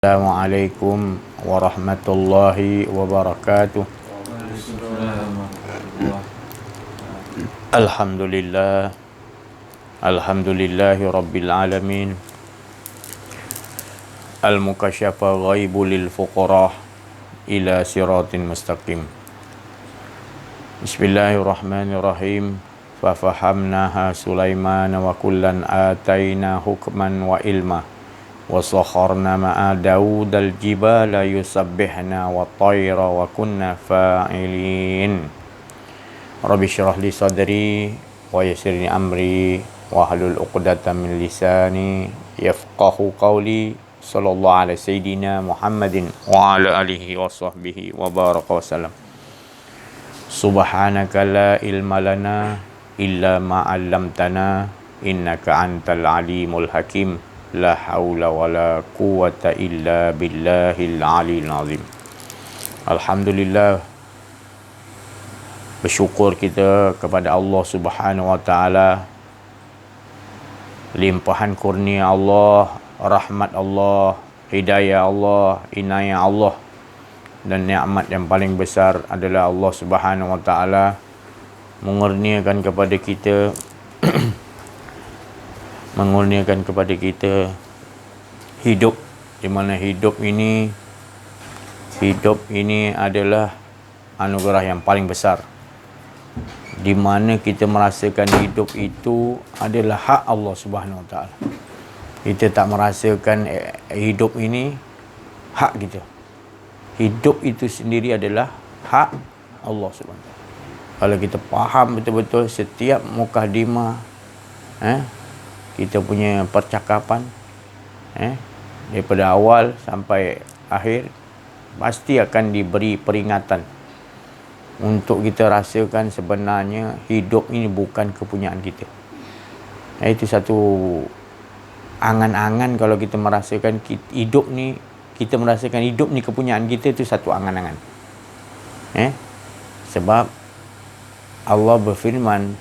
Assalamualaikum warahmatullahi wabarakatuh. Alhamdulillah, alhamdulillahi rabbil alamin. Al-mukasyafa ghaibu lil fuqarah ila siratin mustaqim. Bismillahirrahmanirrahim. Fafahamnaha Sulaiman wa kullan ataina hukman wa ilma. وَصَخَّرْنَا مَعَ دَاوُودَ الْجِبَالَ يُسَبِّحْنَا وَالطَّيْرَ وَكُنَّا فَاعِلِينَ رَبِّ اشْرَحْ لِي صَدْرِي وَيَسِّرْ لِي أَمْرِي وَاحْلُلْ عُقْدَةً مِنْ لِسَانِي يَفْقَهُوا قَوْلِي صلى الله على سيدنا محمد وعلى آله وصحبه وبارك وسلم. سبحانك لا علم لنا إلا ما علمتنا إنك أنت العليم الحكيم. La haula wa la quwata illa billahil aliyil azim. Alhamdulillah, bersyukur kita kepada Allah Subhanahu wa taala, limpahan kurnia Allah, rahmat Allah, hidayah Allah, inayah Allah, dan nikmat yang paling besar adalah Allah Subhanahu wa taala mengurniakan kepada kita mengurniakan kepada kita hidup, di mana hidup ini adalah anugerah yang paling besar, di mana kita merasakan hidup itu adalah hak Allah Subhanahu Wa Taala. Kita tak merasakan hidup ini hak kita. Hidup itu sendiri adalah hak Allah Subhanahu Wa Taala. Kalau kita faham betul-betul setiap mukadimah, kita punya percakapan, daripada awal sampai akhir, pasti akan diberi peringatan untuk kita rasakan sebenarnya hidup ini bukan kepunyaan kita. Itu satu angan-angan. Kalau kita merasakan hidup ni, kita merasakan hidup ni kepunyaan kita, itu satu angan-angan. Sebab Allah berfirman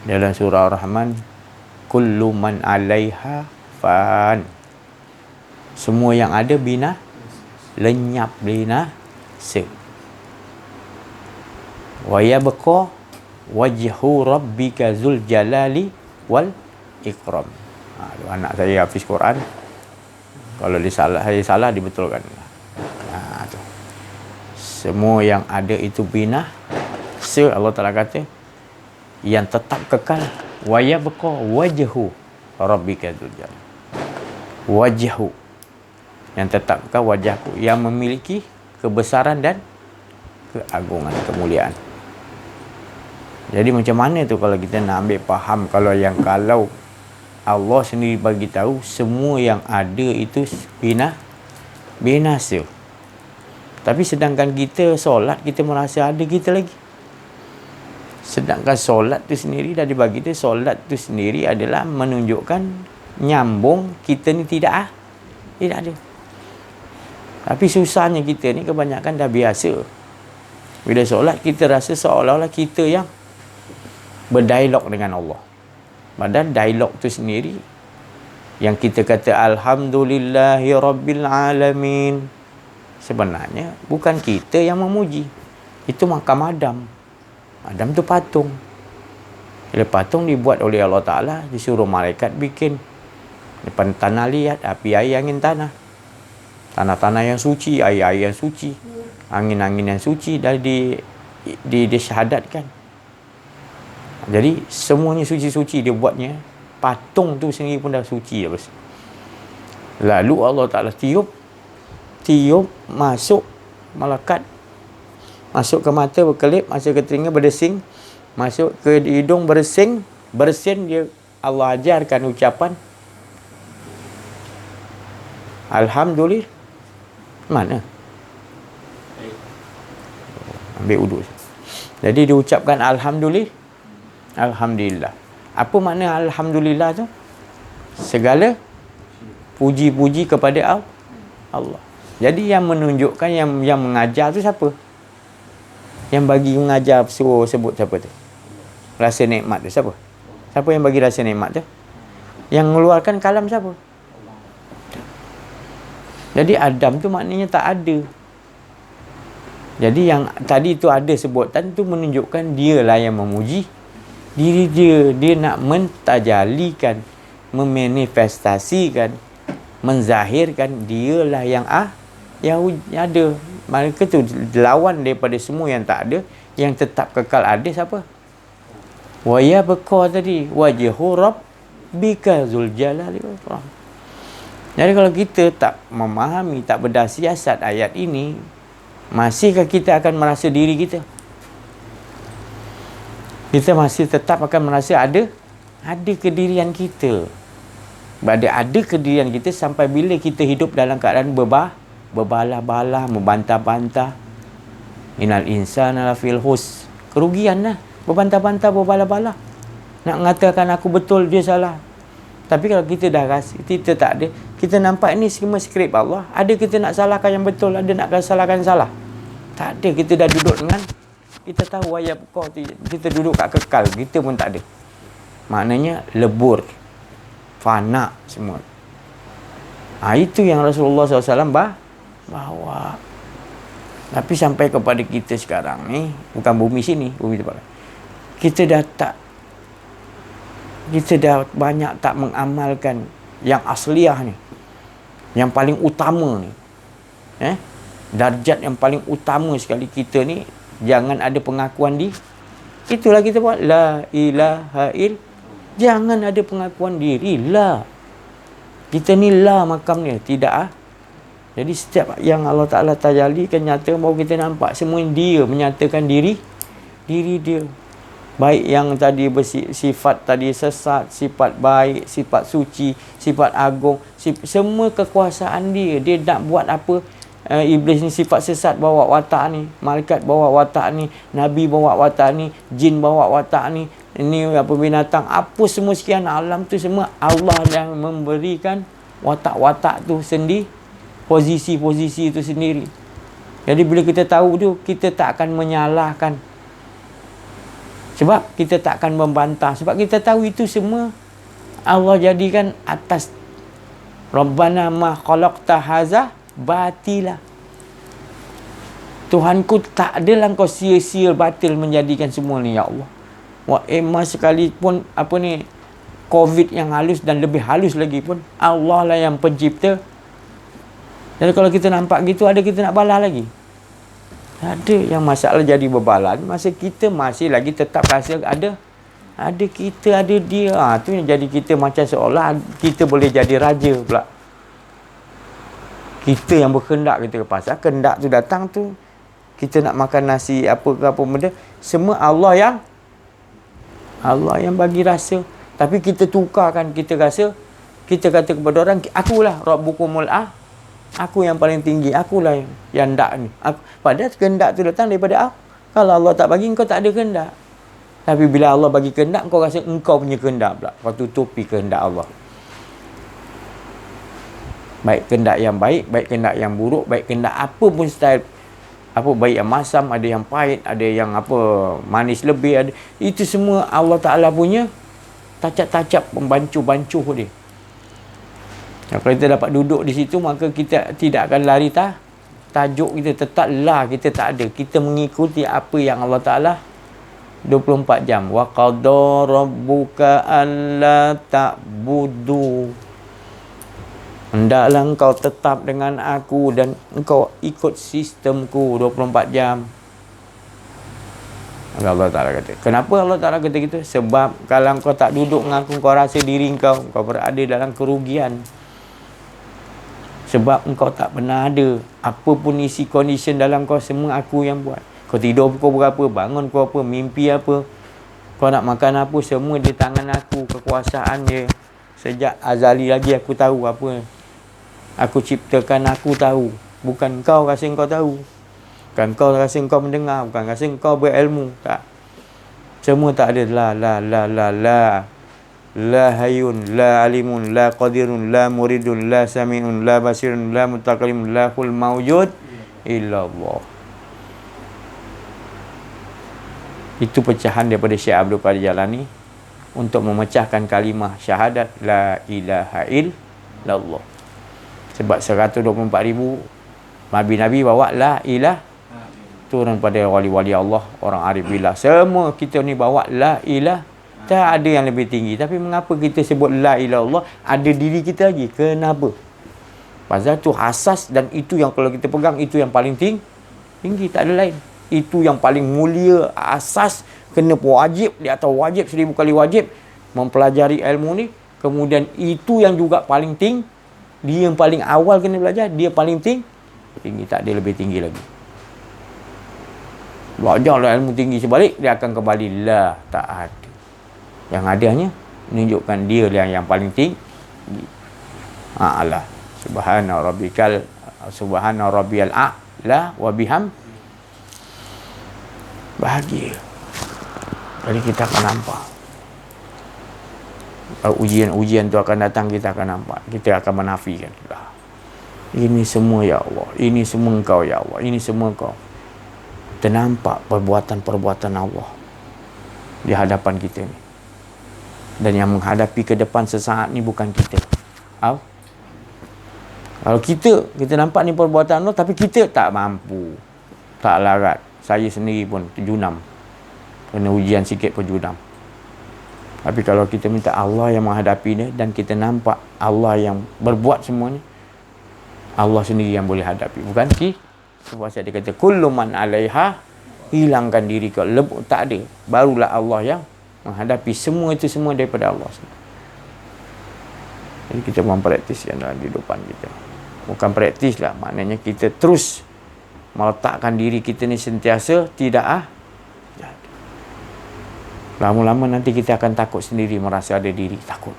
dalam surah Ar-Rahman, kullu man 'alaiha fan. Semua yang ada lenyap binasa. Wa yabqa wajhu rabbika dzul jalali wal ikram. Anak saya hafiz Quran. Kalau saya salah dibetulkan. Tu. Semua yang ada itu binasa, Allah Taala kata, yang tetap kekal. Wa yabqa wajhu rabbika dzul jalal. Wajhu, yang tetapkan wajahku, yang memiliki kebesaran dan keagungan, kemuliaan. Jadi macam mana tu kalau kita nak ambil faham, kalau Allah sendiri bagi tahu semua yang ada itu binasa. Tapi sedangkan kita solat, kita merasa ada kita lagi. Sedangkan solat tu sendiri dah dibagi dia, solat tu sendiri adalah menunjukkan nyambung kita ni tidak ada. Tapi susahnya kita ni kebanyakan dah biasa. Bila solat kita rasa seolah-olah kita yang berdialog dengan Allah. Padahal dialog tu sendiri yang kita kata alhamdulillahi rabbil alamin, sebenarnya bukan kita yang memuji. Itu makam Adam tu patung. Bila patung dibuat oleh Allah Ta'ala, disuruh malaikat bikin. Depan tanah liat, api, air, angin, tanah. Tanah-tanah yang suci, air-air yang suci, angin-angin yang suci dah disyahadatkan. Jadi semuanya suci-suci dia buatnya. Patung tu sendiri pun dah suci dah. Lalu Allah Ta'ala tiup masuk malaikat, masuk ke mata berkelip, masuk ke telinga berdesing, masuk ke hidung bersin, dia Allah ajarkan ucapan alhamdulillah. Mana? Ambil uduk. Jadi diucapkan alhamdulillah. Apa makna alhamdulillah tu? Segala puji-puji kepada Allah. Jadi yang menunjukkan, yang mengajar tu siapa? Yang bagi mengajar, suruh sebut siapa tu? Rasa nikmat tu siapa? Siapa yang bagi rasa nikmat tu? Yang mengeluarkan kalam siapa? Jadi Adam tu maknanya tak ada. Jadi yang tadi tu ada sebutan tu menunjukkan dialah yang memuji diri dia. Dia nak mentajalikan, memanifestasikan, menzahirkan dialah yang ada. Maka tu lawan daripada semua yang tak ada. Yang tetap kekal ada siapa? Wa yabqa tadi wajhu rabbika zul jalali wal ikram. Jadi kalau kita tak memahami, tak berdasiasat ayat ini, masihkah kita akan merasa diri kita? Kita masih tetap akan merasa ada kedirian kita. Ada kedirian kita sampai bila kita hidup dalam keadaan berbalah-balah, membantah-bantah. Innal insana lafil hus. Kerugian lah. Berbantah-bantah, berbalah-balah. Nak mengatakan aku betul, dia salah. Tapi kalau kita dah rasa, kita tak ada, kita nampak ni semua skrip Allah. Ada kita nak salahkan yang betul, ada nak salahkan salah. Tak ada, kita dah duduk dengan, kita tahu ayat kau, kita duduk kat kekal, kita pun tak ada. Maknanya lebur, fana semua. Itu yang Rasulullah SAW bawa. Tapi sampai kepada kita sekarang ni, bukan bumi sini, bumi tempat lain, kita dah banyak tak mengamalkan yang asliah ni, yang paling utama ni. Darjat yang paling utama sekali kita ni, jangan ada pengakuan itulah kita buat la ilaha il. Jangan ada pengakuan diri la. Kita ni la makam ni, tidak Jadi setiap yang Allah Ta'ala tajalikan, nyata baru kita nampak semua dia menyatakan diri dia. Baik yang tadi sifat tadi sesat, sifat baik, sifat suci, sifat agung, semua kekuasaan dia. Dia nak buat apa? Iblis ni sifat sesat bawa watak ni, malaikat bawa watak ni, nabi bawa watak ni, jin bawa watak ni, ini apa binatang, apa semua sekian alam tu semua Allah yang memberikan watak-watak tu sendiri, posisi-posisi itu sendiri. Jadi bila kita tahu tu, kita tak akan menyalahkan. Sebab kita tak akan membantah. Sebab kita tahu itu semua Allah jadikan atas Rabbana ma khalaqta haza batila. Tuhanku, tak adalah kau sia-sia batil menjadikan semua ni, ya Allah. Sekalipun COVID yang halus dan lebih halus lagi pun, Allah lah yang pencipta. Jadi kalau kita nampak gitu, ada kita nak balas lagi? Ada. Yang masalah jadi berbalan, masa kita masih lagi tetap rasa ada kita, ada dia. Tu yang jadi kita macam seolah kita boleh jadi raja pula. Kita yang berkendak, kita pasal kendak tu datang tu, kita nak makan nasi apa benda, semua Allah yang bagi rasa. Tapi kita tukarkan, kita rasa, kita kata kepada orang, akulah Rabbukumul aku yang paling tinggi, akulah yang ndak ni. Padahal kehendak tu datang daripada aku. Kalau Allah tak bagi, engkau tak ada kehendak. Tapi bila Allah bagi kehendak, engkau rasa engkau punya kehendak pula. Kau tutupi kehendak Allah. Baik kehendak yang baik, baik kehendak yang buruk, baik kehendak apa pun style, baik yang masam, ada yang pahit, ada yang manis lebih, ada. Itu semua Allah Ta'ala punya tacap-tacap, pembancuh-bancuh dia. Kalau kita dapat duduk di situ, maka kita tidak akan lari tajuk kita tetaplah, kita tak ada. Kita mengikuti apa yang Allah Ta'ala 24 jam. Wa qadha rabbuka alla ta'budu. Hendaklah engkau tetap dengan aku dan engkau ikut sistemku 24 jam. Allah Ta'ala kata. Kenapa Allah Ta'ala kata gitu? Sebab kalau engkau tak duduk dengan aku, engkau rasa diri engkau berada dalam kerugian. Sebab engkau tak pernah ada. Apa pun isi condition dalam kau, semua aku yang buat. Kau tidur pukul berapa, bangun pukul apa, mimpi apa, kau nak makan apa, semua di tangan aku. Kekuasaan dia. Sejak azali lagi aku tahu apa. Aku ciptakan, aku tahu. Bukan kau rasa kau tahu. Bukan kau rasa kau mendengar. Bukan rasa kau berilmu. Tak. Semua tak ada. La hayun, la alimun, la qadirun, la muridun, la sami'un, la basirun, la mutakalim, la hul mawjud illallah. Itu pecahan daripada Syekh Abdul Qadir Jalani untuk memecahkan kalimah syahadat la ilaha illallah. Sebab 124,000 Nabi-Nabi bawa la ilah turun pada wali-wali Allah, orang arif billah. Semua kita ni bawa la ilah. Tak ada yang lebih tinggi. Tapi mengapa kita sebut la ilah Allah? Ada diri kita lagi. Kenapa? Pasal tu asas, dan itu yang kalau kita pegang, itu yang paling tinggi. Tak ada lain. Itu yang paling mulia, asas. Kena wajib, di atas wajib, 1000 kali wajib mempelajari ilmu ni. Kemudian itu yang juga paling tinggi. Dia yang paling awal kena belajar, dia paling tinggi. Tak ada lebih tinggi lagi. Belajarlah ilmu tinggi sebalik, dia akan kembali la, tak ada. Yang ada hanya menunjukkan dia yang paling tinggi. Allah. Subhana rabbiyal a'la wa biham. Bahagia. Jadi kita akan nampak. Ujian tu akan datang, kita akan nampak. Kita akan menafikan. Ini semua ya Allah. Ini semua Engkau ya Allah. Ini semua Engkau. Ternampak perbuatan-perbuatan Allah di hadapan kita ni. Dan yang menghadapi ke depan sesaat ni bukan kita. Kalau kita nampak ni perbuatan Allah, tapi kita tak mampu, tak larat. Saya sendiri pun terjunam. Kena ujian sikit pun junam. Tapi kalau kita minta Allah yang menghadapi ni, dan kita nampak Allah yang berbuat semua ni, Allah sendiri yang boleh hadapi. Bukan kita. Sebab saya kata kullu man 'alaiha, hilangkan diri kau, lebur tak ada, barulah Allah yang menghadapi semua itu semua daripada Allah. Jadi kita mempraktiskan dalam kehidupan kita. Bukan praktis lah, maknanya kita terus meletakkan diri kita ni sentiasa tidak lama-lama nanti kita akan takut sendiri, merasa ada diri, takut.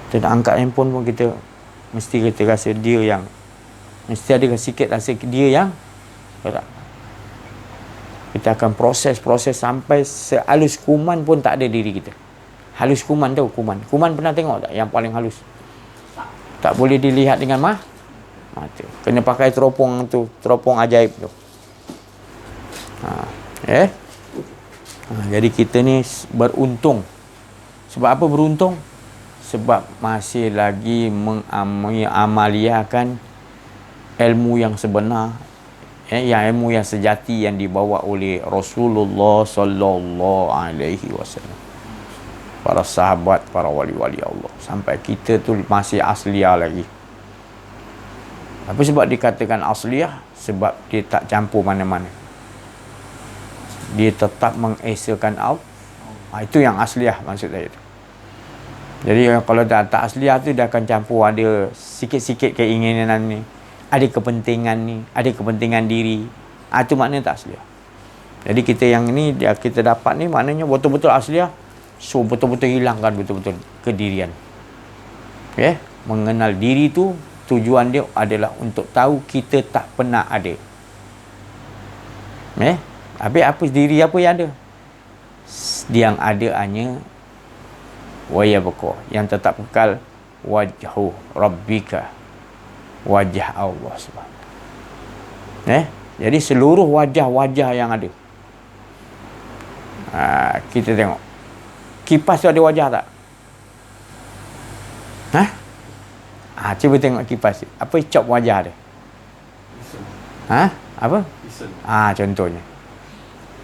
Kita nak angkat handphone pun kita mesti kita rasa dia yang, mesti ada sikit rasa dia yang berat. Kita akan proses sampai sehalus kuman pun tak ada diri kita. Halus kuman tahu, kuman pernah tengok tak yang paling halus? Tak boleh dilihat dengan mata. Kena pakai teropong tu, teropong ajaib tu. Jadi kita ni beruntung. Sebab apa beruntung? Sebab masih lagi mengamaliakan ilmu yang sebenar, yang ilmu yang sejati yang dibawa oleh Rasulullah sallallahu alaihi wasallam, para sahabat, para wali-wali Allah, sampai kita tu masih asliah lagi. Apa sebab dikatakan asliah? Sebab dia tak campur mana-mana. Dia tetap mengesakan Allah. Itu yang asliah maksud saya tu. Jadi kalau tak asliah tu, dia akan campur ada sikit-sikit keinginan ni, ada kepentingan ni, ada kepentingan diri. Itu maknanya tak asliah. Jadi kita yang ni kita dapat ni maknanya betul-betul asliah. So betul-betul hilangkan betul-betul kedirian. Mengenal diri tu, tujuan dia adalah untuk tahu kita tak pernah ada. Habis apa diri apa yang ada? Yang ada hanya wayabqa, yang tetap kekal, wajhu rabbika, wajah Allah Subhanahu. Jadi seluruh wajah-wajah yang ada, kita tengok kipas tu ada wajah tak? Cuba tengok kipas. Apa cop wajah dia? Apa? Contohnya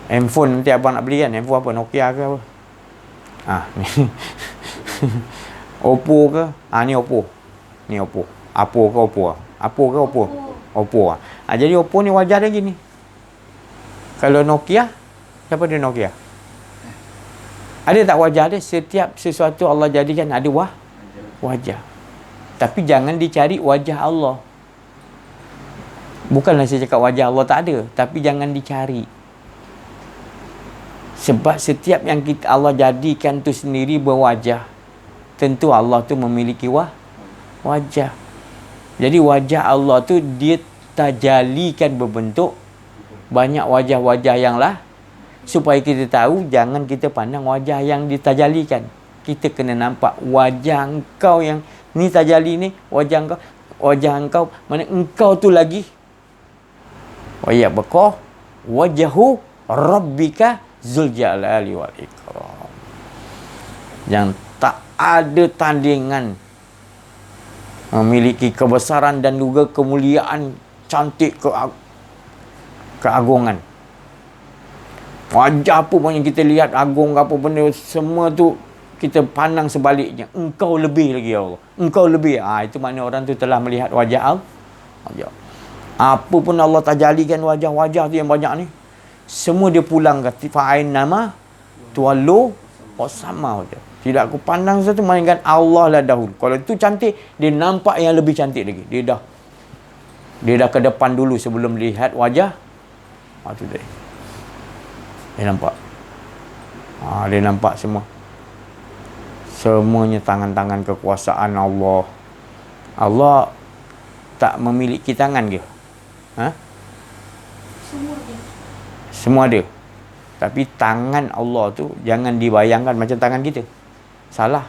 handphone nanti abang nak beli kan, handphone apa, Nokia ke apa? Ni Oppo ke? Ni Oppo. Ni Oppo. Oppo ke Oppo? Oppo ke Oppo? Oppo. Jadi Oppo ni wajah dia gini. Kalau Nokia, siapa dia Nokia? Ada tak wajah dia? Setiap sesuatu Allah jadikan ada wajah. Tapi jangan dicari wajah Allah. Bukanlah saya cakap wajah Allah tak ada, tapi jangan dicari. Sebab setiap yang Allah jadikan tu sendiri berwajah. Tentu Allah tu memiliki wajah. Jadi wajah Allah tu dia tajalikan berbentuk banyak wajah-wajah yang lah. Supaya kita tahu, jangan kita pandang wajah yang ditajalikan. Kita kena nampak wajah engkau yang ni tajali ni, wajah engkau, mana engkau tu lagi. Wayabqa wajhu rabbika Zul Jalali wal Ikram. Yang tak ada tandingan. memiliki kebesaran dan juga kemuliaan, cantik, keagungan. Wajah apa pun yang kita lihat, agung apa benda, semua tu kita pandang sebaliknya. Engkau lebih lagi, ya Allah. Engkau lebih. Itu makna orang tu telah melihat wajah Allah. Apa pun Allah tajalikan wajah-wajah tu yang banyak ni, semua dia pulang ke fa'ain nama tuallu wasama wajah. Tidak aku pandang sesuatu melainkan Allah lah dahulu. Kalau itu cantik, dia nampak yang lebih cantik lagi. Dia dah ke depan dulu sebelum lihat wajah. Tu dia. Dia nampak. Dia nampak semua. Semuanya tangan-tangan kekuasaan Allah. Allah tak memiliki tangan ke? Semua ada. Tapi tangan Allah tu jangan dibayangkan macam tangan kita. Salah.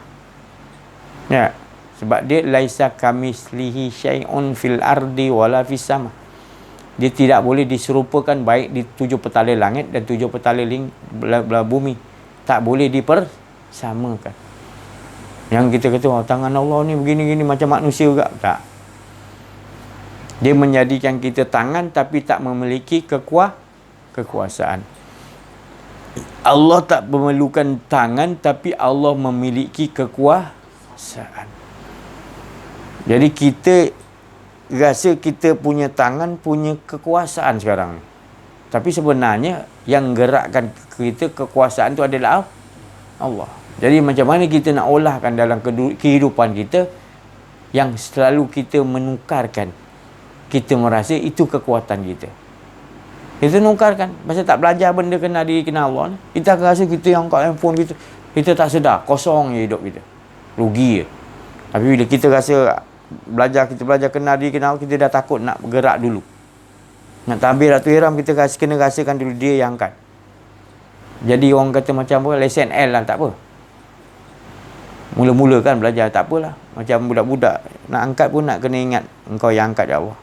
Ya. Sebab dia laisa kamislihi syai'un fil ardi wala fis sama. Dia tidak boleh diserupakan baik di 7 petala langit dan 7 petala bumi. Tak boleh dipersamakan. Yang kita kata, tangan Allah ni begini-gini macam manusia juga. Tak. Dia menjadikan kita tangan tapi tak memiliki kekuasaan. Allah tak memerlukan tangan tapi Allah memiliki kekuasaan. Jadi kita rasa kita punya tangan punya kekuasaan sekarang. Tapi sebenarnya yang gerakkan kita kekuasaan tu adalah Allah. Jadi macam mana kita nak olahkan dalam kehidupan kita yang selalu kita menukarkan, kita merasa itu kekuatan kita. Kita nukarkan. Masa tak belajar benda kenal diri, kenal Allah ni, kita akan rasa kita yang kat handphone kita tak sedar, kosong je hidup kita. Rugi je. Tapi bila kita rasa kita belajar kenal diri, kenal, kita dah takut nak bergerak dulu. Nak tabir Ratu Hiram, kita kena rasakan dulu dia yang angkat. Jadi orang kata macam apa, lesen L lah, tak apa. Mula-mula kan belajar, tak apalah. Macam budak-budak, nak angkat pun nak kena ingat, engkau yang angkat, ya Allah.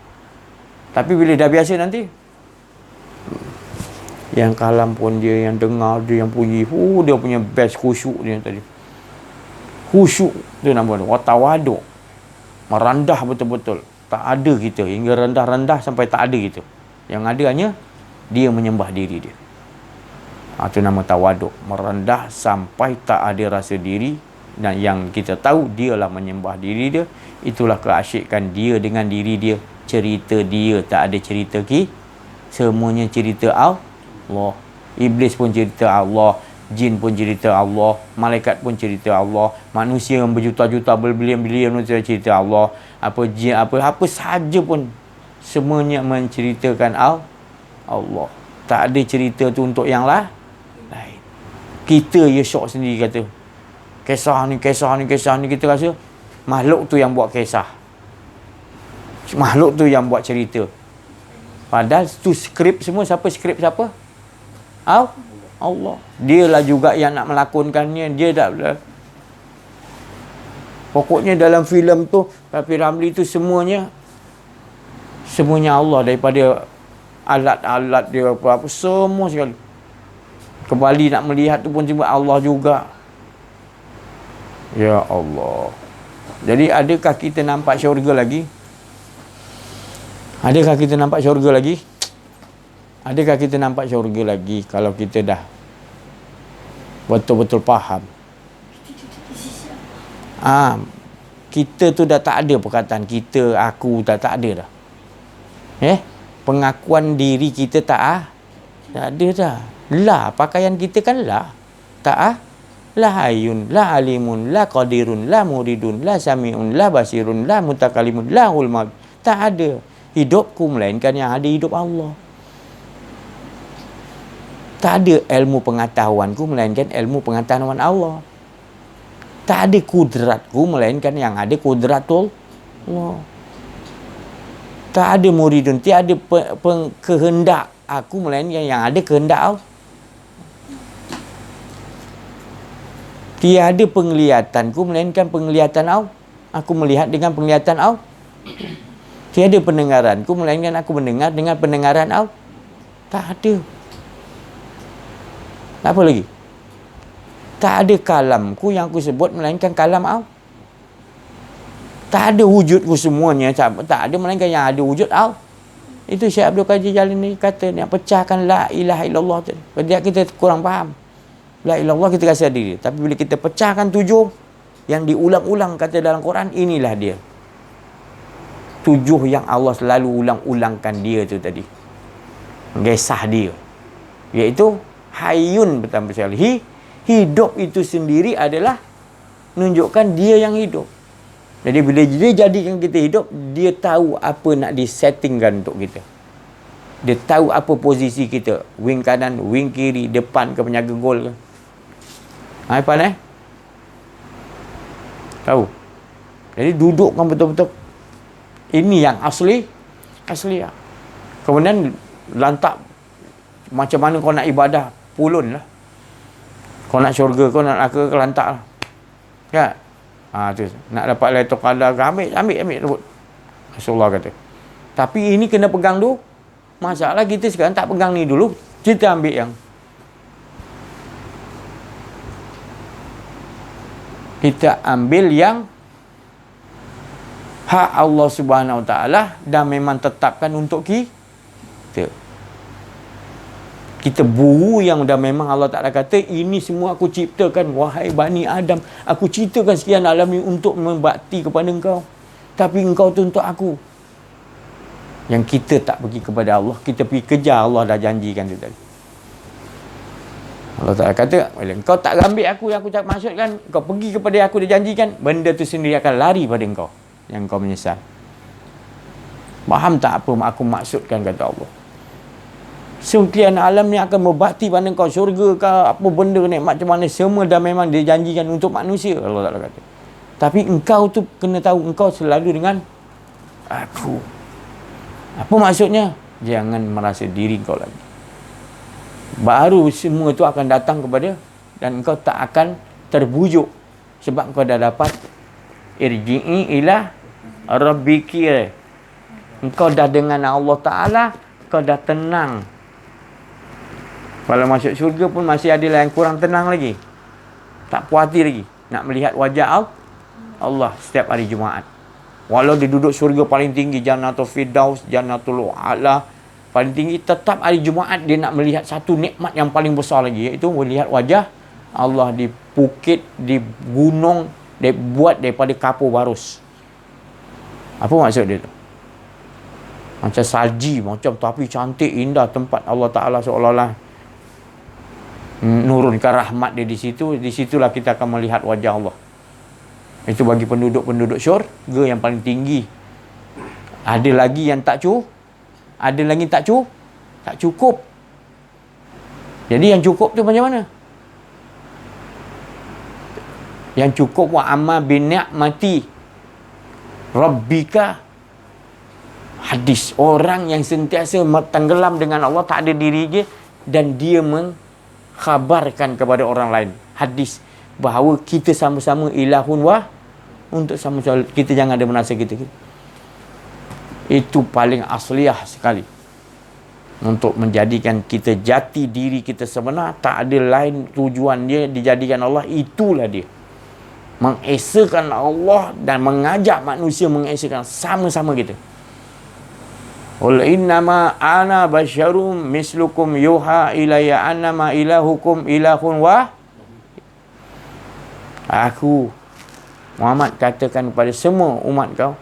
Tapi bila dah biasa nanti, yang kalam pun dia, yang dengar dia, yang puji, dia punya best khusyuk dia tadi. Khusyuk tu nama dia, watawaduk. Merendah betul-betul. Tak ada kita. Hingga rendah-rendah sampai tak ada kita. Yang ada hanya dia menyembah diri dia. Itu nama tawaduk. Merendah sampai tak ada rasa diri. Dan yang kita tahu dialah menyembah diri dia. Itulah keasyikan dia dengan diri dia. Cerita dia tak ada cerita semuanya cerita Allah. Iblis pun cerita Allah. Jin pun cerita Allah, malaikat pun cerita Allah, manusia yang berjuta-juta, berbilion-bilion pun cerita Allah, apa jin, apa sahaja pun semuanya menceritakan Allah. Tak ada cerita tu untuk yang lain. Kita je syok sendiri kata, kisah ni kita rasa makhluk tu yang buat kisah. Makhluk tu yang buat cerita. Padahal tu skrip semua, siapa skrip siapa? Allah. Dialah juga yang nak melakonkannya. Dia dah. Pokoknya dalam filem tu, P. Ramlee tu semuanya Allah, daripada alat-alat dia apa semua sekali. Kembali nak melihat tu pun cuma Allah juga. Ya Allah. Jadi adakah kita nampak syurga lagi? Adakah kita nampak syurga lagi? Adakah kita nampak syurga lagi kalau kita dah betul-betul faham? Kita tu dah tak ada perkataan kita, aku dah tak ada dah. Pengakuan diri kita tak ada dah. La, pakaian kita kan la. Tak la hayyun, la alimun, la qadirun, la muridun, la sami'un, la basirun, la mutakalimun, la ulma. Tak ada hidupku melainkan yang ada hidup Allah. Tak ada ilmu pengetahuanku melainkan ilmu pengetahuan Allah. Tak ada kudratku melainkan yang ada kudratul Allah. Tak ada muridun, tiada kehendak aku melainkan yang ada kehendak Allah. Tiada penglihatanku melainkan penglihatan Allah. Aku melihat dengan penglihatan Allah. Tiada pendengaranku melainkan aku mendengar dengan pendengaran Allah. Tak ada. Apa lagi? Tak ada kalamku yang aku sebut melainkan kalam Allah. Tak ada wujud semuanya. Tak ada, melainkan yang ada wujud itu Syekh Abdul Qadir Jalani kata, nak pecahkan la ilaha illallah tu. Sebab kita kurang faham. La ilaha illallah kita rasa diri. Tapi bila kita pecahkan 7 yang diulang-ulang kata dalam Quran, inilah dia. 7 yang Allah selalu ulang-ulangkan dia tu tadi. Gesah dia. Iaitu hayyun pertama sekali. Hidup itu sendiri adalah menunjukkan dia yang hidup. Jadi bila dia jadikan kita hidup, dia tahu apa nak disettingkan untuk kita. Dia tahu apa posisi kita. Wing kanan, wing kiri, depan ke penjaga gol ke. Ipan tahu. Jadi dudukkan betul-betul. Ini yang asli. Kemudian lantak macam mana kau nak ibadah, pulun lah. Kau nak syurga, kau nak neraka, kau lantak lah. Ya. Tu nak dapat Lailatul Qadar, ambil rebut. Rasulullah kata. Tapi ini kena pegang dulu. Masalah kita sekarang tak pegang ni dulu. Kita ambil yang hak Allah Subhanahu Wa Taala dan memang tetapkan untuk kita. Kita buru yang dah memang Allah Ta'ala kata, ini semua aku ciptakan, wahai Bani Adam. Aku ciptakan sekian alam ini untuk membakti kepada engkau. Tapi engkau tu untuk aku. Yang kita tak pergi kepada Allah, kita pergi kejar Allah dah janjikan tu tadi. Allah Ta'ala kata, engkau tak ambil aku yang aku tak maksudkan, kau pergi kepada yang aku dah janjikan, benda tu sendiri akan lari pada engkau. Yang kau menyesal. Faham tak apa aku maksudkan, kata Allah. Sekian alam ni akan berbakti pada kau, syurga ke apa benda nikmat macam mana, semua dah memang dijanjikan untuk manusia, Allah Ta'ala kata. Tapi engkau tu kena tahu, engkau selalu dengan aku. Apa maksudnya? Jangan merasa diri kau lagi. Baru semua tu akan datang kepada, dan engkau tak akan terbujuk sebab engkau dah dapat irji'i ila rabbiki. Engkau dah dengan Allah Ta'ala, kau dah tenang. Kalau masuk syurga pun masih ada yang kurang tenang lagi. Tak puas hati lagi nak melihat wajah Allah setiap hari Jumaat. Walau dia duduk syurga paling tinggi, Jannatul Firdaus, Jannatul A'la, paling tinggi, tetap hari Jumaat dia nak melihat satu nikmat yang paling besar lagi, iaitu melihat wajah Allah di bukit, di gunung, dia buat daripada kapur barus. Apa maksud dia tu? Macam salji, macam tapi cantik, indah tempat Allah Ta'ala, seolah-olah nurunkan rahmat dia di situ. Di situlah kita akan melihat wajah Allah. Itu bagi penduduk-penduduk syurga yang paling tinggi. Ada lagi yang tak cukup. Jadi yang cukup tu macam mana? Yang cukup wa amma bi ni'mati rabbika. Hadis, orang yang sentiasa tenggelam dengan Allah, tak ada diri dia, dan dia mengkhabarkan kepada orang lain. Hadis bahawa kita sama-sama ilahun untuk sama-sama, kita jangan ada merasa kita. Itu paling asliah sekali untuk menjadikan kita jati diri kita sebenar. Tak ada lain tujuan dia dijadikan Allah, itulah dia. Mengesakan Allah dan mengajak manusia mengesakan sama-sama kita. Qul innama ana basyarum mislukum yuha ilayya annama ilahukum ilahun Aku Muhammad katakan kepada semua umat kau,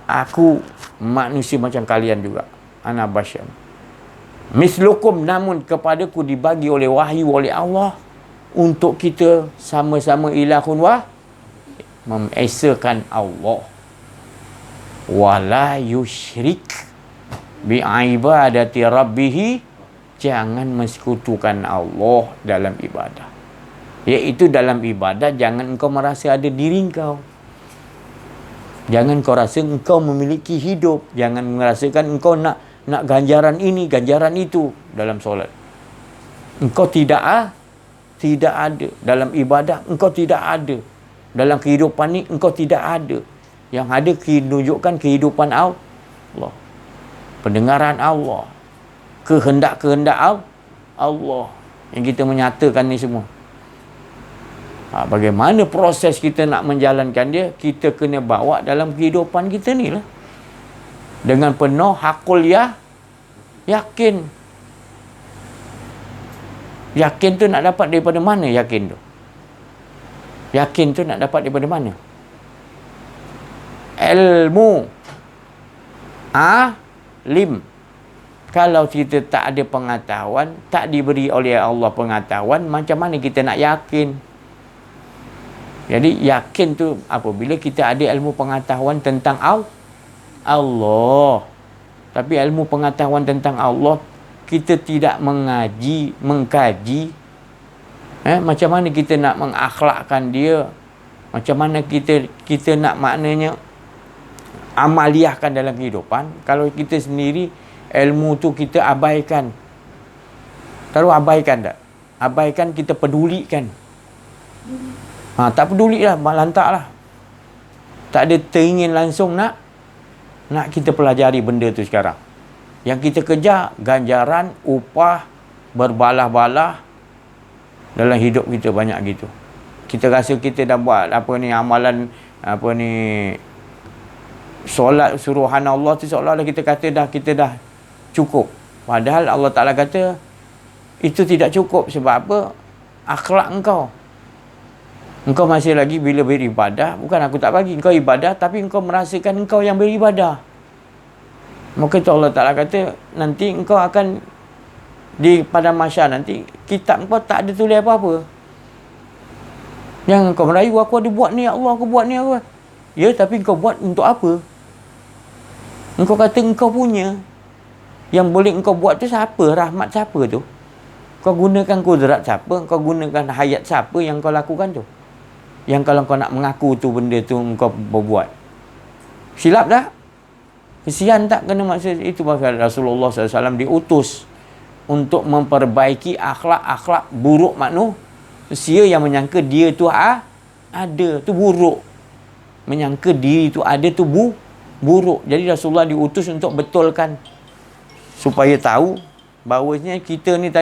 aku manusia macam kalian juga. Ana basyar mislukum, namun kepadaku dibagi oleh wahyu oleh Allah untuk kita sama-sama ilahun mengesakan Allah. Wala yusyrik bi ibadati rabbih, jangan mensekutukan Allah dalam ibadah. Iaitu dalam ibadah jangan engkau merasa ada diri engkau. Jangan kau rasa engkau memiliki hidup. Jangan merasakan engkau nak ganjaran ini, ganjaran itu dalam solat. Engkau tidak ada. Dalam ibadah engkau tidak ada. Dalam kehidupan ni engkau tidak ada. Yang ada menunjukkan kehidupan Allah. Pendengaran Allah. Kehendak-kehendak Allah. Yang kita menyatakan ni semua. Bagaimana proses kita nak menjalankan dia, kita kena bawa dalam kehidupan kita ni lah. Dengan penuh hakul yakin. Yakin tu nak dapat daripada mana yakin tu? Yakin tu nak dapat daripada mana? Ilmu. Alim. Kalau kita tak ada pengetahuan, tak diberi oleh Allah pengetahuan, macam mana kita nak yakin? Jadi yakin tu apabila kita ada ilmu pengetahuan tentang Allah. Tapi ilmu pengetahuan tentang Allah, kita tidak mengkaji. Macam mana kita nak mengakhlakkan dia? Macam mana kita nak maknanya amaliahkan dalam kehidupan? Kalau kita sendiri ilmu tu kita abaikan. Tahu abaikan tak? Abaikan, kita pedulikan. Tak pedulilah, lantaklah. Tak ada teringin langsung nak kita pelajari benda tu sekarang. Yang kita kejar ganjaran, upah, berbalah-balah dalam hidup kita banyak gitu. Kita rasa kita dah buat amalan solat suruhan Allah tu, seolah-olah kita kata kita dah cukup. Padahal Allah Ta'ala kata itu tidak cukup. Sebab apa? Akhlak engkau masih lagi bila beribadah, bukan aku tak bagi engkau ibadah, tapi engkau merasakan engkau yang beribadah. Maka tu Allah Ta'ala kata nanti engkau akan di pada mahsyar nanti kitab engkau tak ada tulis apa-apa. Yang engkau merayu, aku ada buat ni ya Allah, aku buat ni apa? Ya, tapi engkau buat untuk apa? Engkau kata engkau punya. Yang boleh engkau buat tu siapa? Rahmat siapa tu? Kau gunakan kudrat siapa? Kau gunakan hayat siapa yang kau lakukan tu? Yang kalau kau nak mengaku tu benda tu engkau berbuat. Silap tak? Kesian tak kena maksud itu? Pasal Rasulullah SAW diutus untuk memperbaiki akhlak-akhlak buruk manusia yang menyangka dia tu ada, tu buruk. Menyangka diri tu ada tu buruk. Jadi Rasulullah diutus untuk betulkan, supaya tahu bahawasanya kita ni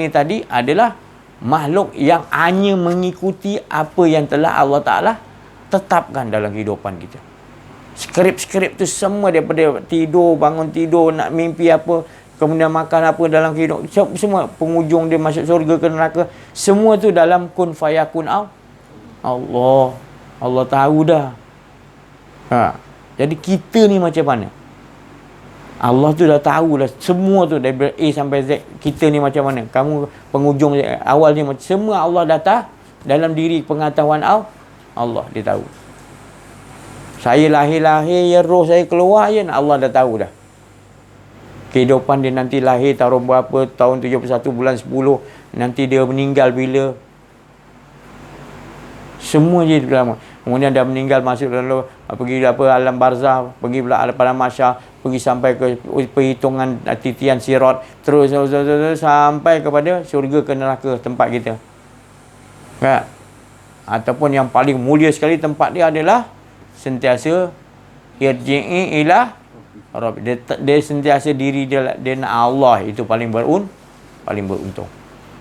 tadi adalah makhluk yang hanya mengikuti apa yang telah Allah Ta'ala tetapkan dalam kehidupan kita. Skrip-skrip tu semua daripada tidur, bangun tidur, nak mimpi apa, kemudian makan apa dalam kehidupan, semua penghujung dia masuk surga ke neraka, semua tu dalam kun fayakun Allah. Allah tahu dah. Jadi kita ni macam mana? Allah tu dah tahu dah semua tu dari A sampai Z. Kita ni macam mana? Kamu penghujung awal ni, semua Allah dah dalam diri pengetahuan Allah, dia tahu. Saya lahir ya, roh saya keluar je, Allah dah tahu dah. Kehidupan dia nanti lahir tahun berapa, tahun 71 bulan 10, nanti dia meninggal bila. Semua je dalam. Kemudian dia meninggal, masuk dalam pergi alam barzah, pergi pula pada mahsyar, pergi sampai ke perhitungan titian sirat, terus sampai kepada syurga ke neraka tempat kita. Kan? Ataupun yang paling mulia sekali tempat dia adalah sentiasa irji'i ila Rabb. Dia sentiasa diri dia nak Allah, itu paling beruntung.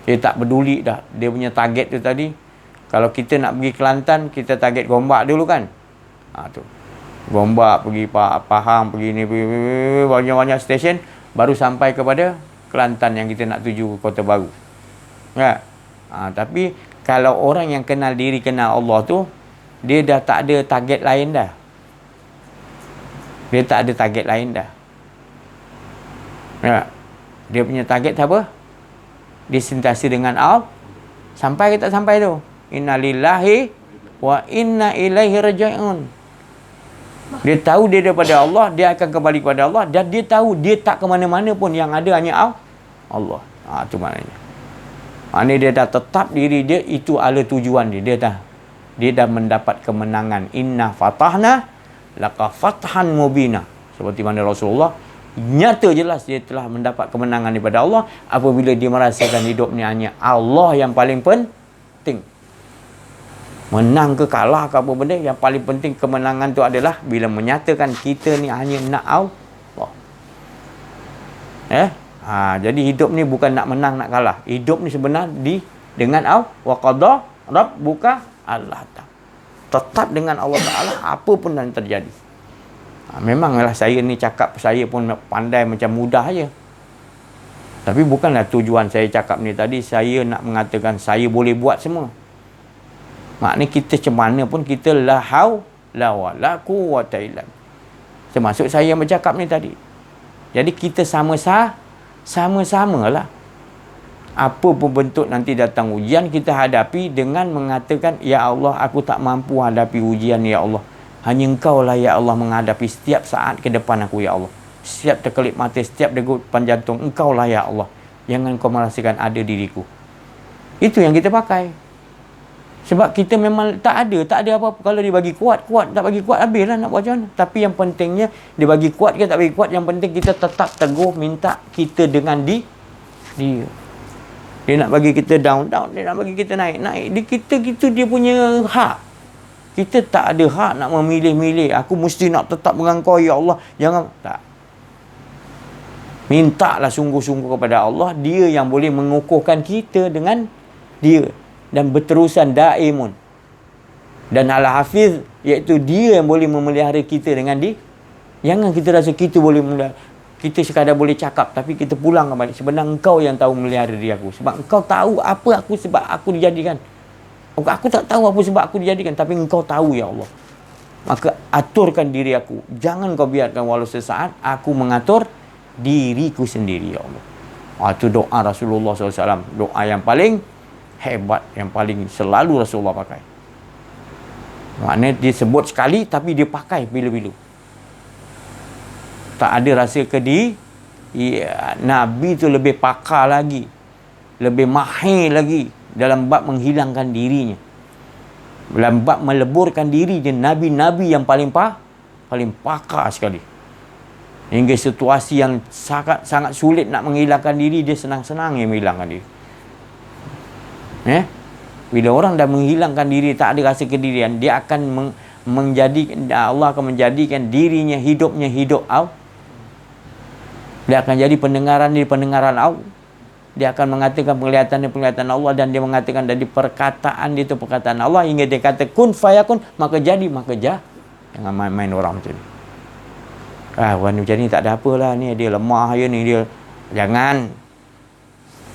Dia tak peduli dah dia punya target tu tadi. Kalau kita nak pergi Kelantan, kita target Gombak dulu kan. Tu. Gombak, pergi Pahang, pergi ni, banyak-banyak stesen, baru sampai kepada Kelantan yang kita nak tuju Kota Baru. Ya. Tapi kalau orang yang kenal diri, kenal Allah tu, dia dah tak ada target lain dah. Dia tak ada target lain dah. Ya. Dia punya target apa? Dia sentiasa dengan Allah. Sampai ke tak sampai tu? Inna lillahi wa inna ilaihi raji'un. Dia tahu dia daripada Allah, dia akan kembali kepada Allah, dan dia tahu dia tak ke mana-mana pun, yang ada hanya Allah. Itu maknanya. Maknanya dia dah tetap diri dia, itu ala tujuan dia. Dia dah mendapat kemenangan. Inna fatahna laka fathan mubina. Seperti mana Rasulullah nyata jelas dia telah mendapat kemenangan daripada Allah apabila dia merasakan hidup ni hanya Allah yang paling penting. Menang ke kalah ke apa benda, yang paling penting kemenangan tu adalah bila menyatakan kita ni hanya nak Allah. Jadi hidup ni bukan nak menang nak kalah. Hidup ni sebenarnya dengan Allah. Wa qada rabbuka Allah Ta'ala. Tetap dengan Allah Ta'ala apa pun yang terjadi. Memanglah saya ni cakap, saya pun pandai macam mudah je. Tapi bukanlah tujuan saya cakap ni tadi, saya nak mengatakan saya boleh buat semua. Maknanya kita macam mana pun kita la haula wala quwwata illa billah. Termasuk saya yang bercakap ni tadi. Jadi kita sama-samalah. Apa pun bentuk nanti datang ujian, kita hadapi dengan mengatakan, ya Allah, aku tak mampu hadapi ujian, ya Allah. Hanya Engkau lah, ya Allah, menghadapi setiap saat ke depan aku, ya Allah. Setiap terkelip mata, setiap degupan jantung, Engkau lah, ya Allah. Jangan Kau merasakan ada diriku. Itu yang kita pakai. Sebab kita memang tak ada apa-apa. Kalau dia bagi kuat, tak bagi kuat, habislah nak buat macam mana. Tapi yang pentingnya, dia bagi kuat ke tak bagi kuat, yang penting kita tetap teguh minta kita dengan dia. Dia nak bagi kita down, dia nak bagi kita naik. Kita dia punya hak. Kita tak ada hak nak memilih-milih. Aku mesti nak tetap dengan Kau, ya Allah. Jangan, tak. Mintalah sungguh-sungguh kepada Allah. Dia yang boleh mengukuhkan kita dengan dia. Dan berterusan daimun. Dan Al-Hafiz, iaitu dia yang boleh memelihara kita dengan dia. Jangan kita rasa kita boleh memelihara. Kita sekadar boleh cakap, tapi kita pulang kembali. Sebenarnya Engkau yang tahu memelihara diri aku. Sebab Engkau tahu apa aku sebab aku dijadikan. Aku tak tahu apa sebab aku dijadikan, tapi Engkau tahu, ya Allah. Maka aturkan diri aku. Jangan Kau biarkan walau sesaat aku mengatur diriku sendiri, ya Allah. Itu doa Rasulullah SAW. Doa yang paling hebat, yang paling selalu Rasulullah pakai. Maknanya dia sebut sekali, tapi dia pakai bila-bila. Tak ada rasa Nabi tu lebih pakar lagi, lebih mahir lagi dalam bab menghilangkan dirinya, dalam bab meleburkan diri dia. Nabi-Nabi yang paling pakar sekali. Hingga situasi yang sangat sulit nak menghilangkan diri, dia senang-senang yang menghilangkan diri. Bila orang dah menghilangkan diri, tak ada rasa kedirian, dia akan Allah akan menjadikan dirinya, hidupnya hidup Allah. Dia akan jadi pendengaran Allah. Dia akan mengatakan penglihatan Allah, dan dia mengatakan dari perkataan dia itu perkataan Allah, hingga dia kata kun fayakun, maka jadi. Jangan main-main orang macam ni. Orang macam ni tak ada apalah, ni dia lemah je ni dia. Jangan.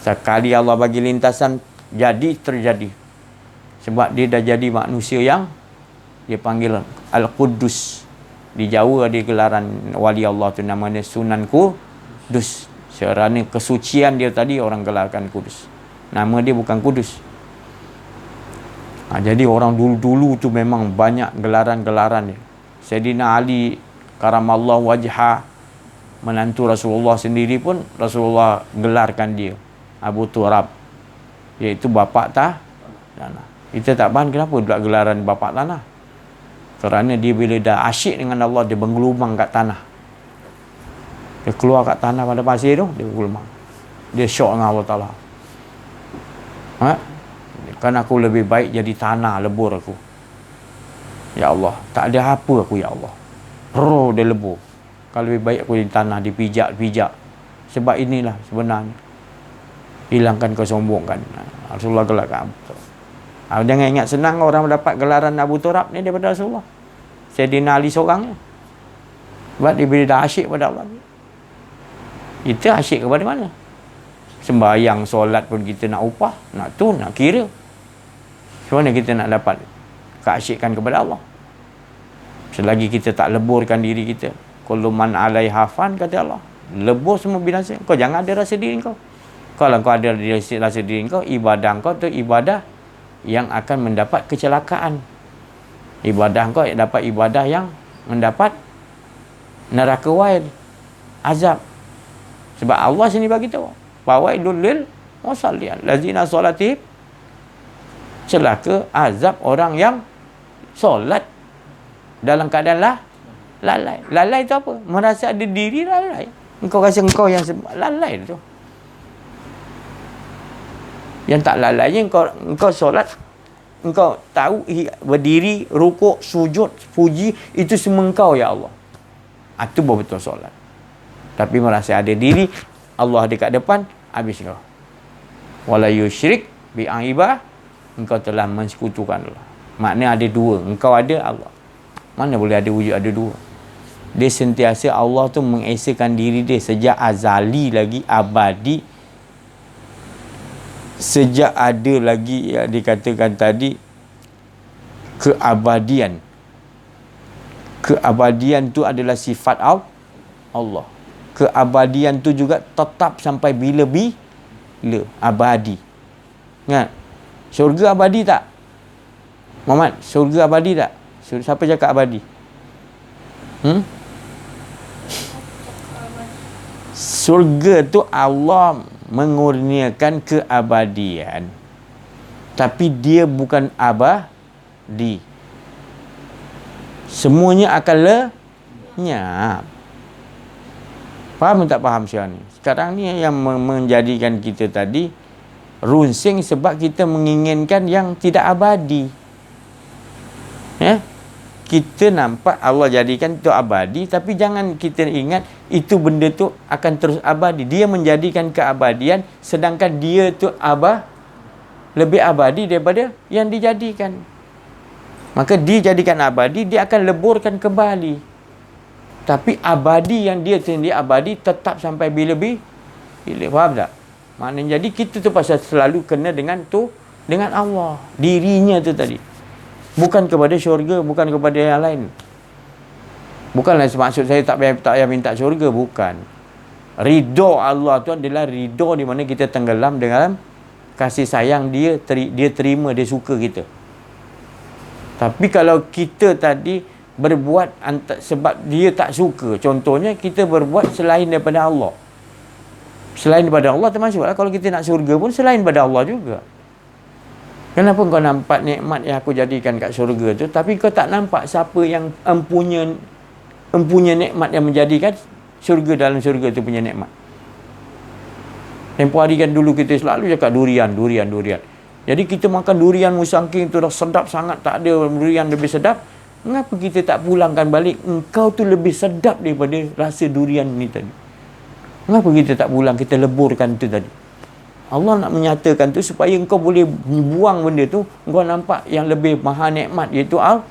Sekali Allah bagi lintasan, jadi terjadi. Sebab dia dah jadi manusia yang dia panggil Al-Quddus. Di Jawa ada gelaran wali Allah tu namanya Sunan Kudus. Kerana kesucian dia tadi orang gelarkan Kudus. Nama dia bukan Kudus. Jadi orang dulu-dulu tu memang banyak gelaran-gelaran dia. Sayyidina Ali karamallahu wajhah, menantu Rasulullah sendiri pun Rasulullah gelarkan dia Abu Turab, iaitu bapak tanah. Kita tak faham kenapa pula gelaran bapak tanah. Kerana dia bila dah asyik dengan Allah, dia bergelumang kat tanah. Dia keluar kat tanah pada pasir tu, dia bergelumang. Dia syok dengan Allah Ta'ala. Kan aku lebih baik jadi tanah, lebur aku. Ya Allah, tak ada apa aku, ya Allah. Dia lebur. Kalau lebih baik aku jadi tanah, dipijak. Sebab inilah sebenarnya. Hilangkan kesombongan. Rasulullah gelarkan. Jangan ingat senang orang mendapat gelaran Abu Turab ni daripada Rasulullah. Sayyidina Ali seorang. Sebab dia bila dah asyik pada Allah. Kita asyik kepada mana? Sembahyang, solat pun kita nak upah, nak kira. Macam mana kita nak dapat keasyikan kepada Allah? Selagi kita tak leburkan diri kita. Kullu man alaiha fan, kata Allah. Lebur semua binasa. Kau jangan ada rasa diri kau. Kalau kau ada rasa diri kau, ibadah kau tu ibadah yang akan mendapat kecelakaan. Ibadah kau dapat ibadah yang mendapat neraka wail, azab. Sebab Allah sini bagi tahu, fawailul lil musallin lazina solatih, celaka azab orang yang solat dalam keadaan lalai. Lalai tu apa? Merasa ada diri lalai. Engkau rasa engkau yang lalai tu. Yang tak lalainya engkau solat, engkau tahu berdiri, rukuk, sujud, puji, itu semua engkau, ya Allah. Itu betul solat. Tapi merasa ada diri, Allah dekat depan, habis kau. Wala yusyrik bi engkau telah mensekutukan Allah. Makna ada dua. Engkau ada, Allah. Mana boleh ada wujud ada dua? Dia sentiasa, Allah tu mengesakan diri dia sejak azali lagi, abadi. Sejak ada lagi yang dikatakan tadi, keabadian. Keabadian tu adalah sifat Allah. Keabadian tu juga tetap sampai bila abadi. Ingat, syurga abadi tak? Muhammad, syurga abadi tak? Siapa cakap abadi? Surga tu Allah mengurniakan keabadian, tapi dia bukan abadi. Semuanya akan lenyap. Faham tak faham sekarang ni? Sekarang ni yang menjadikan kita tadi runsing sebab kita menginginkan yang tidak abadi. Ya? Kita nampak Allah jadikan itu abadi, tapi jangan kita ingat itu benda tu akan terus abadi. Dia menjadikan keabadian, sedangkan dia tu lebih abadi daripada yang dijadikan. Maka dia jadikan abadi, dia akan leburkan kembali. Tapi abadi yang dia sendiri abadi tetap sampai bila-bila. Faham tak? Maknanya jadi kita tu pasal selalu kena dengan Allah. Dirinya tu tadi. Bukan kepada syurga, bukan kepada yang lain. Bukanlah maksud saya tak payah minta syurga, bukan. Ridho Allah tu adalah ridho di mana kita tenggelam dalam kasih sayang dia, dia terima, dia suka kita. Tapi kalau kita tadi berbuat sebab dia tak suka, contohnya kita berbuat selain daripada Allah. Selain daripada Allah termasuklah kalau kita nak syurga pun selain daripada Allah juga. Kenapa kau nampak nikmat yang aku jadikan kat syurga tu, tapi kau tak nampak siapa yang empunya nikmat yang menjadikan syurga, dalam syurga tu punya nikmat. Tempoh hari kan dulu kita selalu cakap durian. Jadi kita makan durian musangking tu dah sedap sangat, tak ada durian lebih sedap. Mengapa kita tak pulangkan balik? Engkau tu lebih sedap daripada rasa durian ni tadi. Mengapa kita tak pulang, kita leburkan tu tadi? Allah nak menyatakan tu supaya engkau boleh buang benda tu, engkau nampak yang lebih maha nikmat, iaitu Allah.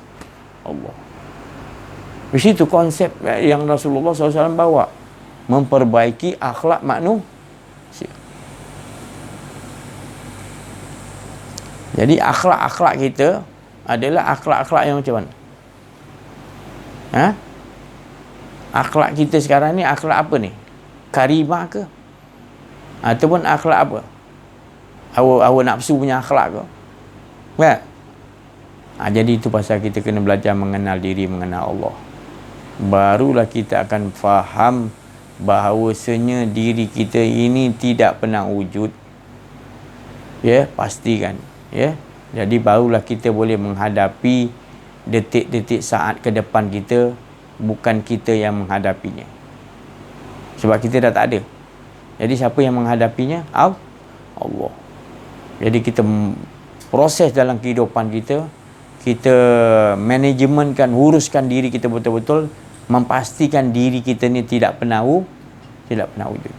Di situ konsep yang Rasulullah SAW bawa, memperbaiki akhlak manusia. Jadi akhlak-akhlak kita adalah akhlak-akhlak yang macam mana? Akhlak kita sekarang ni akhlak apa ni? Karimah ke? Ataupun akhlak apa? Hawa nafsu punya akhlak ke? Kan? Jadi itu pasal kita kena belajar mengenal diri, mengenal Allah. Barulah kita akan faham bahawasanya diri kita ini tidak pernah wujud. Ya, pastikan. Ya. Jadi barulah kita boleh menghadapi detik-detik saat ke depan kita, bukan kita yang menghadapinya. Sebab kita dah tak ada. Jadi siapa yang menghadapinya? Allah. Jadi kita proses dalam kehidupan kita, kita manajemenkan, uruskan diri kita betul-betul, memastikan diri kita ni tidak pernah wujud.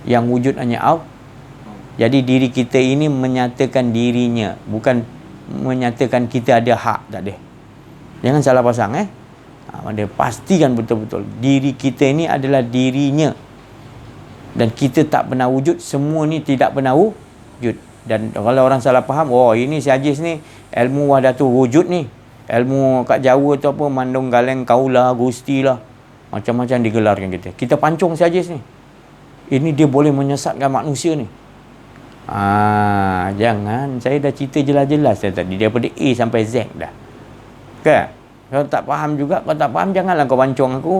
Yang wujud hanya Allah. Jadi diri kita ini menyatakan dirinya, bukan menyatakan kita ada hak, tak ada. Jangan salah pasang Dia pastikan betul-betul diri kita ini adalah dirinya. Dan kita tak pernah wujud, semua ni tidak pernah wujud. Dan kalau orang salah faham, ini si Hajiz ni ilmu wahdatul wujud ni. Ilmu kat Jawa tu apa, mandung galeng kaulah, gusti lah. Macam-macam digelarkan kita. Kita pancung si Hajiz ni. Ini dia boleh menyesatkan manusia ni. Jangan. Saya dah cerita jelas-jelas tadi. Daripada A sampai Z dah. Kan? Kalau tak faham juga, kalau tak faham janganlah kau pancung aku.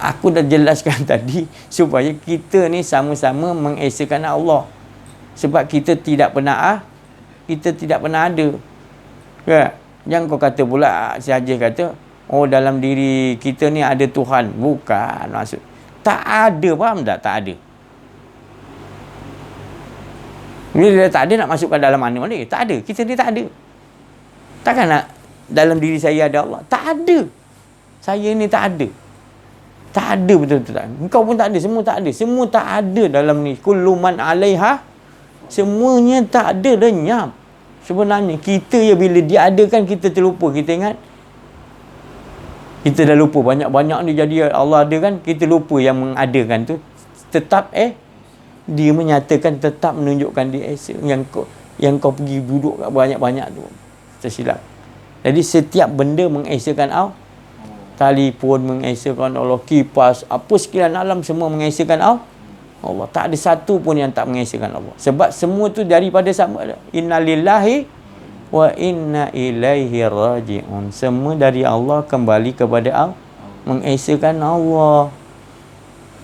Aku dah jelaskan tadi supaya kita ni sama-sama mengesakan Allah. Sebab kita tidak pernah ada. Kan? Jangan kau kata pula, si Hajiz kata, dalam diri kita ni ada Tuhan. Bukan maksud. Tak ada, faham tak? Tak ada. Bila dia tak ada, nak masukkan dalam mana? Tak ada. Kita ni tak ada. Takkan nak dalam diri saya ada Allah? Tak ada. Saya ni tak ada. Tak ada betul-betul tak. Engkau pun tak ada, semua tak ada. Semua tak ada dalam ni. Kullu man alaiha, semuanya tak ada, lenyap. Sebenarnya kita ya bila dia adakan kita terlupa. Kita ingat kita dah lupa banyak-banyak ni jadi Allah ada kan, kita lupa yang mengadakan tu tetap dia menyatakan, tetap menunjukkan dia yang kau pergi duduk kat banyak-banyak tu tersilap. Jadi setiap benda mengesakan Allah. Telefon mengesakan Allah, kipas, apa sekalian alam semua mengesakan Allah. Tak ada satu pun yang tak mengesakan Allah. Sebab semua tu daripada sama. Innalillahi wa inna ilaihi raji'un. Semua dari Allah kembali kepada Allah. Mengesakan Allah.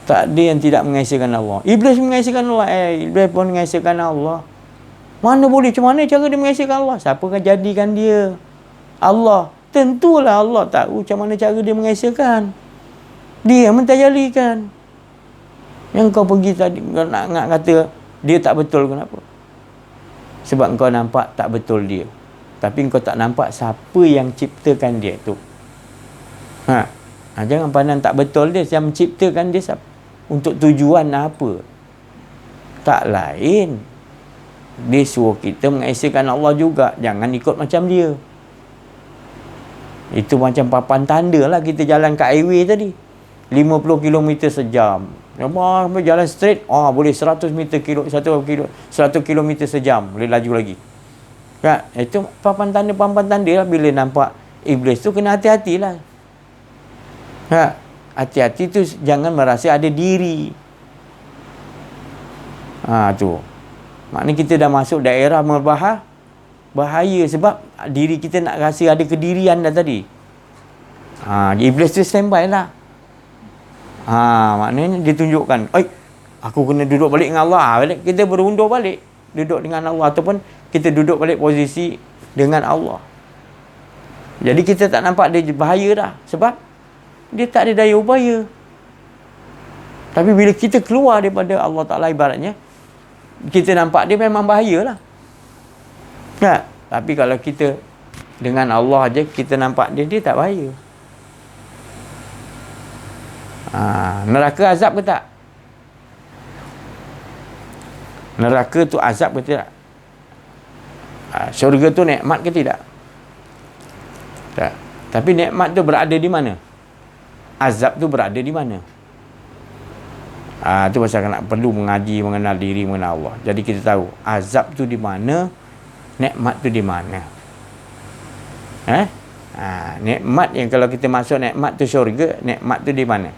Tak ada yang tidak mengesakan Allah. Iblis mengesakan Allah. Iblis pun mengesakan Allah. Mana boleh? Macam mana cara dia mengesakan Allah? Siapa akan jadikan dia Allah? Tentulah Allah tahu macam mana cara dia mengesakan. Dia mentajalikan. Yang kau pergi tadi nak kata dia tak betul, kenapa? Sebab kau nampak tak betul dia. Tapi kau tak nampak siapa yang ciptakan dia tu. Jangan pandang tak betul dia. Yang menciptakan dia siapa? Untuk tujuan apa? Tak lain. Dia suruh kita mengesakan Allah juga. Jangan ikut macam dia. Itu macam papan tanda lah kita jalan kat highway tadi. 50 km sejam. Jalan straight, boleh 100 km sejam. Boleh laju lagi. Kan? Itu papan tanda lah. Bila nampak iblis tu kena hati-hatilah. Hati-hati tu jangan merasa ada diri. Tu. Maknanya kita dah masuk daerah bahaya sebab diri kita nak rasa ada kedirian dah tadi. Iblis tu standby lah. Maknanya dia tunjukkan, aku kena duduk balik dengan Allah. Kita berundur balik duduk dengan Allah, ataupun kita duduk balik posisi dengan Allah. Jadi kita tak nampak dia bahaya dah, sebab dia tak ada daya upaya. Tapi bila kita keluar daripada Allah Ta'ala, ibaratnya kita nampak dia memang bahaya lah. Tapi kalau kita dengan Allah aja kita nampak dia tak bahaya. Neraka azab ke tak? Neraka tu azab ke tidak? Syurga tu nikmat ke tidak? Tak. Tapi nikmat tu berada di mana? Azab tu berada di mana? Tu pasal nak perlu mengaji, mengenal diri, mengenal Allah. Jadi kita tahu azab tu di mana, nikmat tu di mana. Nikmat yang kalau kita masuk nikmat tu syurga, nikmat tu di mana?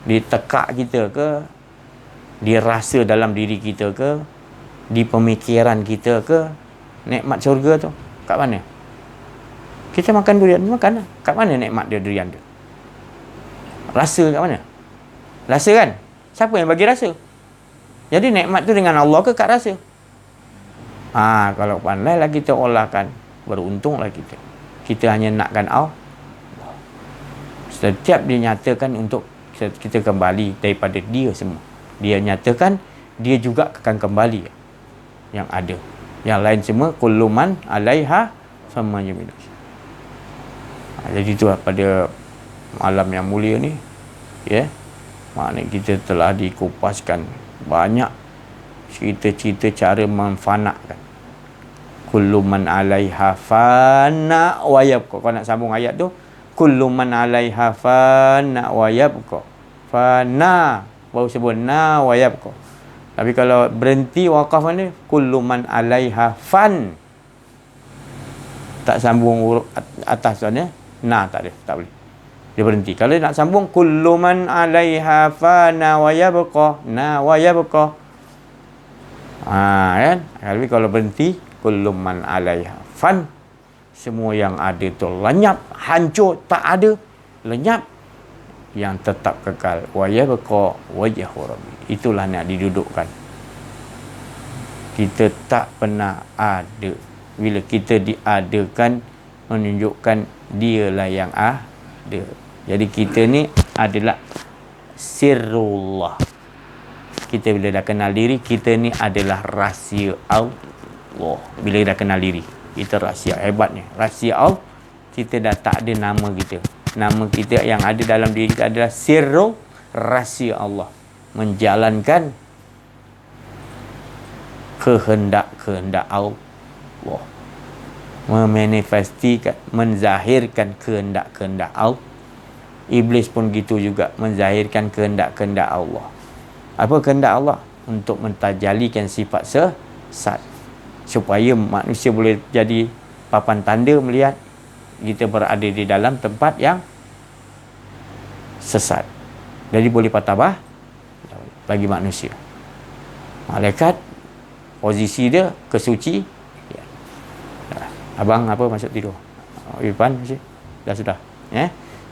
Di tekak kita ke? Di rasa dalam diri kita ke? Di pemikiran kita ke? Nikmat syurga tu kat mana? Kita makan durian, makan lah. Kat mana nikmat dia durian tu? Rasa kat mana? Rasa kan? Siapa yang bagi rasa? Jadi nikmat tu dengan Allah ke kat rasa? Kalau pandailah kita olahkan, beruntunglah kita. Kita hanya nakkan Allah. Setiap dia nyatakan untuk kita kembali daripada dia semua. Dia nyatakan dia juga akan kembali yang ada. Yang lain semua kullu man 'alaiha famma yamilun. Jadi itu pada malam yang mulia ni, maknanya kita telah dikupaskan banyak cerita-cerita cara memfanakkan. Kullu man 'alaiha fana wa yabqa. Kau nak sambung ayat tu, kullu man 'alaiha fana wa yabqa. Fana baru sebut na wa yabqa. Tapi kalau berhenti waqaf mana? Kullu man 'alaiha fan. Tak sambung atas sana, na tak ada, tak boleh. Dia berhenti. Kalau nak sambung kullu man 'alaiha fana wa yabqa, na wa yabqa. Kan? Tapi kalau berhenti kullu man 'alaiha fan, semua yang ada tu lenyap, hancur, tak ada, lenyap. Yang tetap kekal wa yabqa wajhu rabbi. Itulah nak didudukkan. Kita tak pernah ada. Bila kita diadakan, menunjukkan dialah yang ada. Jadi kita ni adalah sirrullah. Kita bila dah kenal diri, kita ni adalah rahsia Allah. Bila dah kenal diri, kita rahsia. Hebatnya rahsia Allah, kita dah tak ada nama kita. Nama kita yang ada dalam diri kita adalah sirru, rahsia Allah. Menjalankan kehendak-kehendak Allah. Allah. Memanifestikan, menzahirkan kehendak-kehendak Allah. Iblis pun gitu juga, menzahirkan kehendak-kehendak Allah. Apa kehendak Allah? Untuk mentajalikan sifat sesat, supaya manusia boleh jadi papan tanda melihat kita berada di dalam tempat yang sesat. Jadi boleh patah bagi manusia. Malaikat posisi dia kesuci. Ya. Abang apa masuk tidur? Irfan masih? Sudah.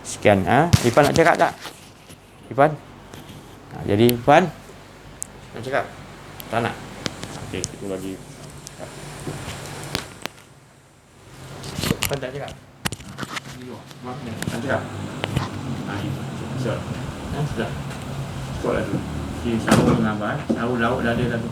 Sekian. Irfan nak cakap tak? Irfan? Jadi Irfan nak cakap? Tak nak? Okey, kita bagi. Irfan tak cakap? Mak ni, tak cakap? Sudah. Sudah. Cukup lah tu. Sahur dengan abang. Sahur lauk dah ada dah tu.